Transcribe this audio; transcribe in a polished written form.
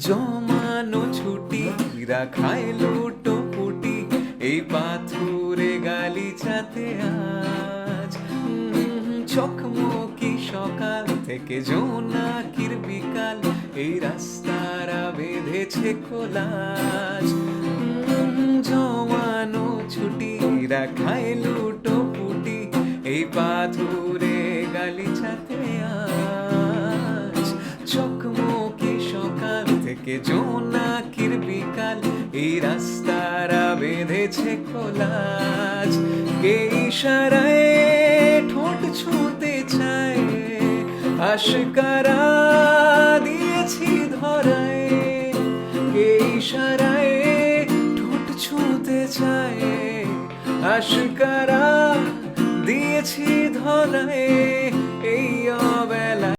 জমানো ছুটি রাখায় লুটো ফুটি এই পাথুরে গালিচাতে আজ চকমকি সকাল থেকে জোনাকির বিকাল এই রাস্তারা বেঁধেছে কোলাজ জমানো ছুটি রাখায় লুটো ফুটি এই পাথুরে গালিচাতে আজ চকমকি সকাল থেকে জোনাকির বিকাল এই রাস্তারা বেঁধেছে কোলাজ কে ইশারায় ঠোঁট ছুঁতে চায় আশকারা দিয়েছি ধরায় কে ইশারায় ঠোঁট ছুঁতে চায় আশকারা দিয়েছি ধরায়